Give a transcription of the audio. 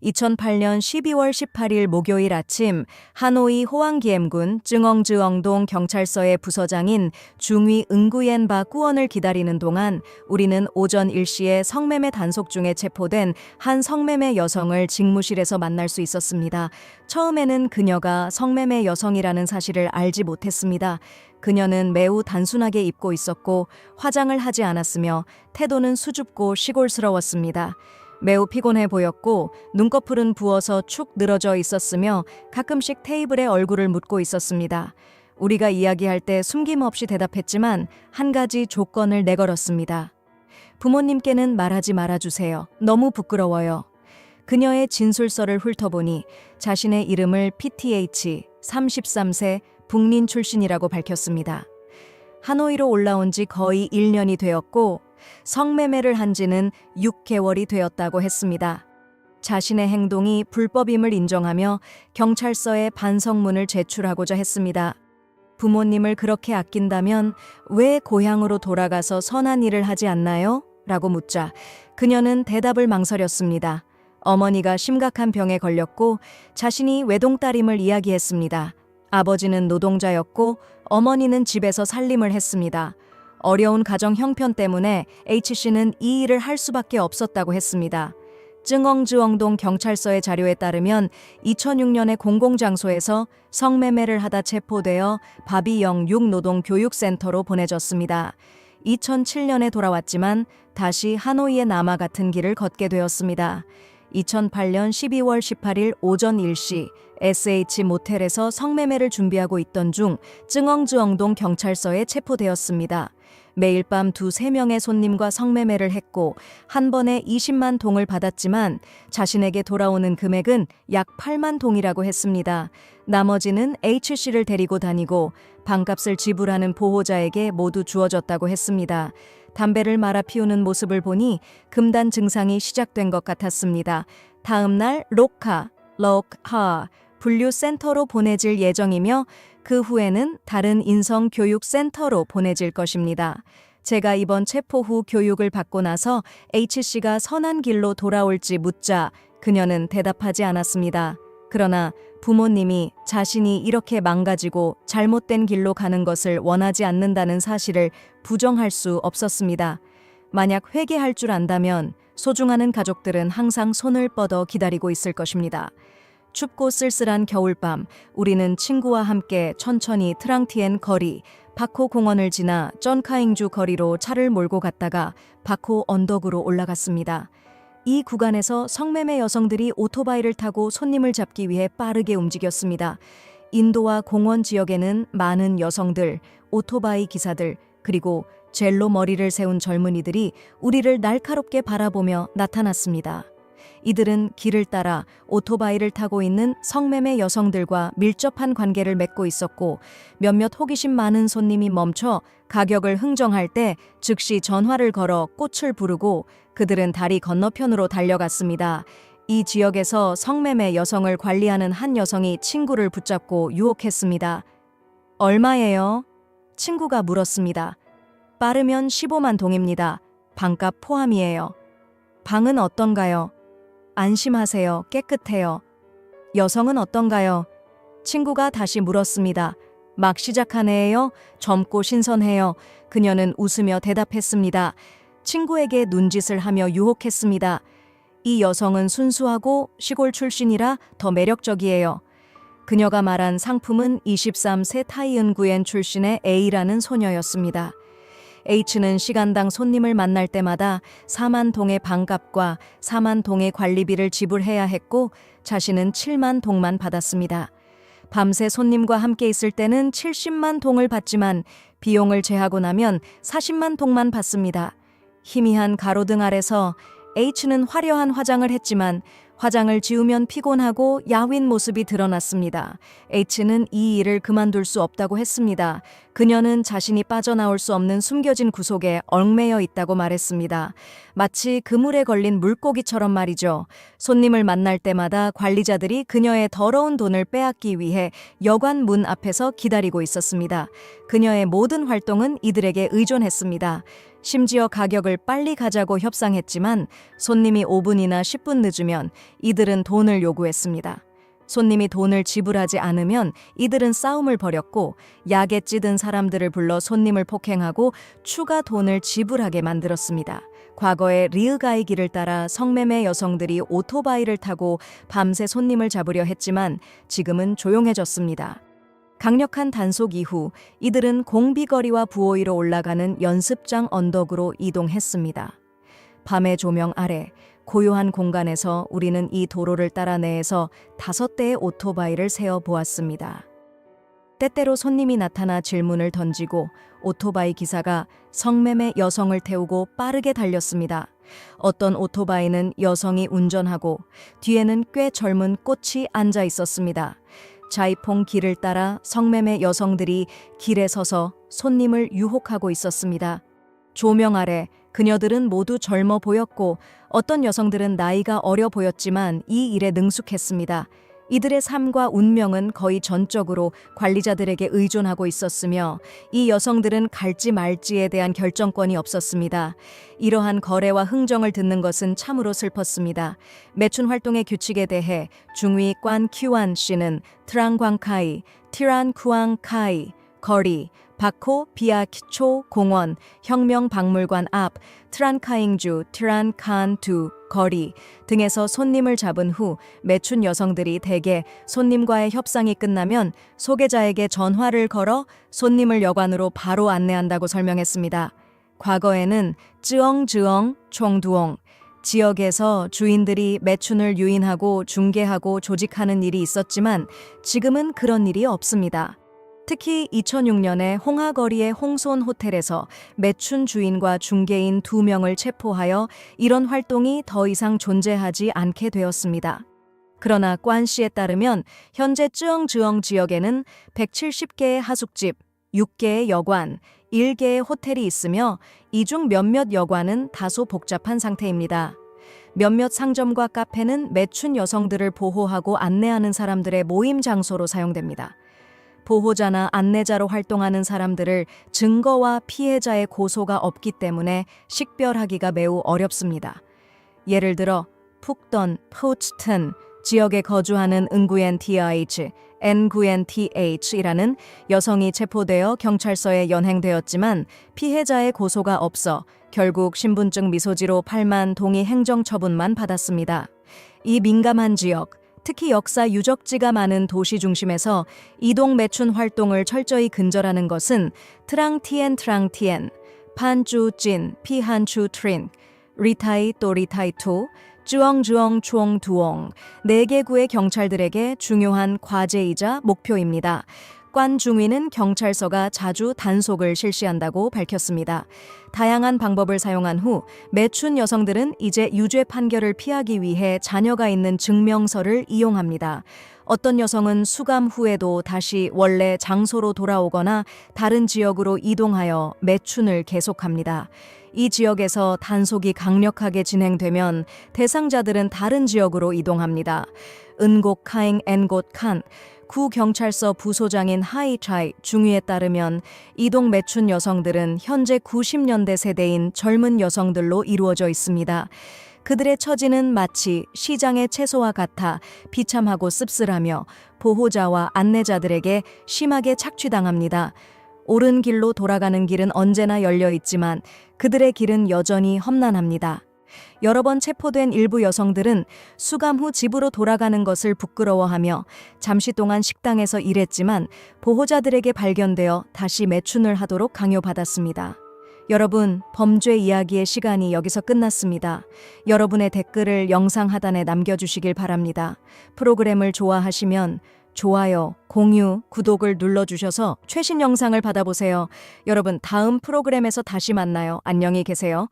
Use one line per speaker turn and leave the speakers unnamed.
2008년 12월 18일 목요일 아침 하노이 호황기엠군 쯔엉즈엉동 경찰서의 부서장인 중위 응구옌바 꾸원을 기다리는 동안 우리는 오전 1시에 성매매 단속 중에 체포된 한 성매매 여성을 직무실에서 만날 수 있었습니다. 처음에는 그녀가 성매매 여성이라는 사실을 알지 못했습니다. 그녀는 매우 단순하게 입고 있었고 화장을 하지 않았으며 태도는 수줍고 시골스러웠습니다. 매우 피곤해 보였고 눈꺼풀은 부어서 축 늘어져 있었으며 가끔씩 테이블에 얼굴을 묻고 있었습니다. 우리가 이야기할 때 숨김없이 대답했지만 한 가지 조건을 내걸었습니다. 부모님께는 말하지 말아주세요. 너무 부끄러워요. 그녀의 진술서를 훑어보니 자신의 이름을 PTH, 33세, 북린 출신이라고 밝혔습니다. 하노이로 올라온 지 거의 1년이 되었고 성매매를 한 지는 6개월이 되었다고 했습니다. 자신의 행동이 불법임을 인정하며 경찰서에 반성문을 제출하고자 했습니다. 부모님을 그렇게 아낀다면 왜 고향으로 돌아가서 선한 일을 하지 않나요? 라고 묻자 그녀는 대답을 망설였습니다. 어머니가 심각한 병에 걸렸고 자신이 외동딸임을 이야기했습니다. 아버지는 노동자였고 어머니는 집에서 살림을 했습니다. 어려운 가정 형편 때문에 H씨는 이 일을 할 수밖에 없었다고 했습니다. 쯔엉즈엉동 경찰서의 자료에 따르면 2006년에 공공장소에서 성매매를 하다 체포되어 바비영 6노동교육센터로 보내졌습니다. 2007년에 돌아왔지만 다시 하노이의 남아 같은 길을 걷게 되었습니다. 2008년 12월 18일 오전 1시 SH 모텔에서 성매매를 준비하고 있던 중 쯔엉즈엉동 경찰서에 체포되었습니다. 매일 밤 2-3명의 손님과 성매매를 했고 한 번에 20만 동을 받았지만 자신에게 돌아오는 금액은 약 8만 동이라고 했습니다. 나머지는 H씨를 데리고 다니고 방값을 지불하는 보호자에게 모두 주어졌다고 했습니다. 담배를 말아 피우는 모습을 보니 금단 증상이 시작된 것 같았습니다. 다음 날 록하 분류센터로 보내질 예정이며 그 후에는 다른 인성교육센터로 보내질 것입니다. 제가 이번 체포 후 교육을 받고 나서 H씨가 선한 길로 돌아올지 묻자 그녀는 대답하지 않았습니다. 그러나 부모님이 자신이 이렇게 망가지고 잘못된 길로 가는 것을 원하지 않는다는 사실을 부정할 수 없었습니다. 만약 회개할 줄 안다면 소중하는 가족들은 항상 손을 뻗어 기다리고 있을 것입니다. 춥고 쓸쓸한 겨울밤, 우리는 친구와 함께 천천히 트랑티엔 거리, 바코 공원을 지나 쩐카잉주 거리로 차를 몰고 갔다가 바코 언덕으로 올라갔습니다. 이 구간에서 성매매 여성들이 오토바이를 타고 손님을 잡기 위해 빠르게 움직였습니다. 인도와 공원 지역에는 많은 여성들, 오토바이 기사들, 그리고 젤로 머리를 세운 젊은이들이 우리를 날카롭게 바라보며 나타났습니다. 이들은 길을 따라 오토바이를 타고 있는 성매매 여성들과 밀접한 관계를 맺고 있었고 몇몇 호기심 많은 손님이 멈춰 가격을 흥정할 때 즉시 전화를 걸어 꽃을 부르고 그들은 다리 건너편으로 달려갔습니다. 이 지역에서 성매매 여성을 관리하는 한 여성이 친구를 붙잡고 유혹했습니다. 얼마예요? 친구가 물었습니다. 빠르면 15만 동입니다. 방값 포함이에요. 방은 어떤가요? 안심하세요. 깨끗해요. 여성은 어떤가요? 친구가 다시 물었습니다. 막 시작한 애예요? 젊고 신선해요. 그녀는 웃으며 대답했습니다. 친구에게 눈짓을 하며 유혹했습니다. 이 여성은 순수하고 시골 출신이라 더 매력적이에요. 그녀가 말한 상품은 23세 타이은구엔 출신의 A라는 소녀였습니다. H는 시간당 손님을 만날 때마다 4만 동의 방값과 4만 동의 관리비를 지불해야 했고 자신은 7만 동만 받았습니다. 밤새 손님과 함께 있을 때는 70만 동을 받지만 비용을 제하고 나면 40만 동만 받습니다. 희미한 가로등 아래서 H는 화려한 화장을 했지만 화장을 지우면 피곤하고 야윈 모습이 드러났습니다. H는 이 일을 그만둘 수 없다고 했습니다. 그녀는 자신이 빠져나올 수 없는 숨겨진 구속에 얽매여 있다고 말했습니다. 마치 그물에 걸린 물고기처럼 말이죠. 손님을 만날 때마다 관리자들이 그녀의 더러운 돈을 빼앗기 위해 여관 문 앞에서 기다리고 있었습니다. 그녀의 모든 활동은 이들에게 의존했습니다. 심지어 가격을 빨리 가자고 협상했지만 손님이 5분이나 10분 늦으면 이들은 돈을 요구했습니다. 손님이 돈을 지불하지 않으면 이들은 싸움을 벌였고 약에 찌든 사람들을 불러 손님을 폭행하고 추가 돈을 지불하게 만들었습니다. 과거에 리으가이 길을 따라 성매매 여성들이 오토바이를 타고 밤새 손님을 잡으려 했지만 지금은 조용해졌습니다. 강력한 단속 이후 이들은 공비거리와 부호위로 올라가는 연습장 언덕으로 이동했습니다. 밤의 조명 아래 고요한 공간에서 우리는 이 도로를 따라 내에서 5대의 오토바이를 세어 보았습니다. 때때로 손님이 나타나 질문을 던지고 오토바이 기사가 성매매 여성을 태우고 빠르게 달렸습니다. 어떤 오토바이는 여성이 운전하고 뒤에는 꽤 젊은 꽃이 앉아 있었습니다. 자이퐁 길을 따라 성매매 여성들이 길에 서서 손님을 유혹하고 있었습니다. 조명 아래 그녀들은 모두 젊어 보였고 어떤 여성들은 나이가 어려 보였지만 이 일에 능숙했습니다. 이들의 삶과 운명은 거의 전적으로 관리자들에게 의존하고 있었으며 이 여성들은 갈지 말지에 대한 결정권이 없었습니다. 이러한 거래와 흥정을 듣는 것은 참으로 슬펐습니다. 매춘 활동의 규칙에 대해 중위 관 큐안 씨는 트랑광카이, 티란쿠앙카이, 거리, 바코 비아키초 공원, 혁명박물관 앞, 트란카잉주, 트란칸두 거리 등에서 손님을 잡은 후 매춘 여성들이 대개 손님과의 협상이 끝나면 소개자에게 전화를 걸어 손님을 여관으로 바로 안내한다고 설명했습니다. 과거에는 쯔엉쯔엉 총두엉 지역에서 주인들이 매춘을 유인하고 중개하고 조직하는 일이 있었지만 지금은 그런 일이 없습니다. 특히 2006년에 홍하거리의 홍손 호텔에서 매춘 주인과 중개인 2명을 체포하여 이런 활동이 더 이상 존재하지 않게 되었습니다. 그러나 관 씨에 따르면 현재 쯔엉쯔엉 지역에는 170개의 하숙집, 6개의 여관, 1개의 호텔이 있으며 이 중 몇몇 여관은 다소 복잡한 상태입니다. 몇몇 상점과 카페는 매춘 여성들을 보호하고 안내하는 사람들의 모임 장소로 사용됩니다. 보호자나 안내자로 활동하는 사람들을 증거와 피해자의 고소가 없기 때문에 식별하기가 매우 어렵습니다. 예를 들어 푹던, 푸츠튼 지역에 거주하는 은구엔 TH, N구엔 TH이라는 여성이 체포되어 경찰서에 연행되었지만 피해자의 고소가 없어 결국 신분증 미소지로 8만 동의 행정처분만 받았습니다. 이 민감한 지역, 특히 역사 유적지가 많은 도시 중심에서 이동 매춘 활동을 철저히 근절하는 것은 트랑티엔, 판쭈찐, 피한추 트린, 리타이 또 리타이투, 쯔엉쯔엉 총두엉 4개 구의 경찰들에게 중요한 과제이자 목표입니다. 관 중위는 경찰서가 자주 단속을 실시한다고 밝혔습니다. 다양한 방법을 사용한 후 매춘 여성들은 이제 유죄 판결을 피하기 위해 자녀가 있는 증명서를 이용합니다. 어떤 여성은 수감 후에도 다시 원래 장소로 돌아오거나 다른 지역으로 이동하여 매춘을 계속합니다. 이 지역에서 단속이 강력하게 진행되면 대상자들은 다른 지역으로 이동합니다. 은곡카잉 엔곳칸 구 경찰서 부소장인 하이차이 중위에 따르면 이동 매춘 여성들은 현재 90년대 세대인 젊은 여성들로 이루어져 있습니다. 그들의 처지는 마치 시장의 채소와 같아 비참하고 씁쓸하며 보호자와 안내자들에게 심하게 착취당합니다. 옳은 길로 돌아가는 길은 언제나 열려 있지만 그들의 길은 여전히 험난합니다. 여러 번 체포된 일부 여성들은 수감 후 집으로 돌아가는 것을 부끄러워하며 잠시 동안 식당에서 일했지만 보호자들에게 발견되어 다시 매춘을 하도록 강요받았습니다. 여러분, 범죄 이야기의 시간이 여기서 끝났습니다. 여러분의 댓글을 영상 하단에 남겨주시길 바랍니다. 프로그램을 좋아하시면 좋아요, 공유, 구독을 눌러주셔서 최신 영상을 받아보세요. 여러분, 다음 프로그램에서 다시 만나요. 안녕히 계세요.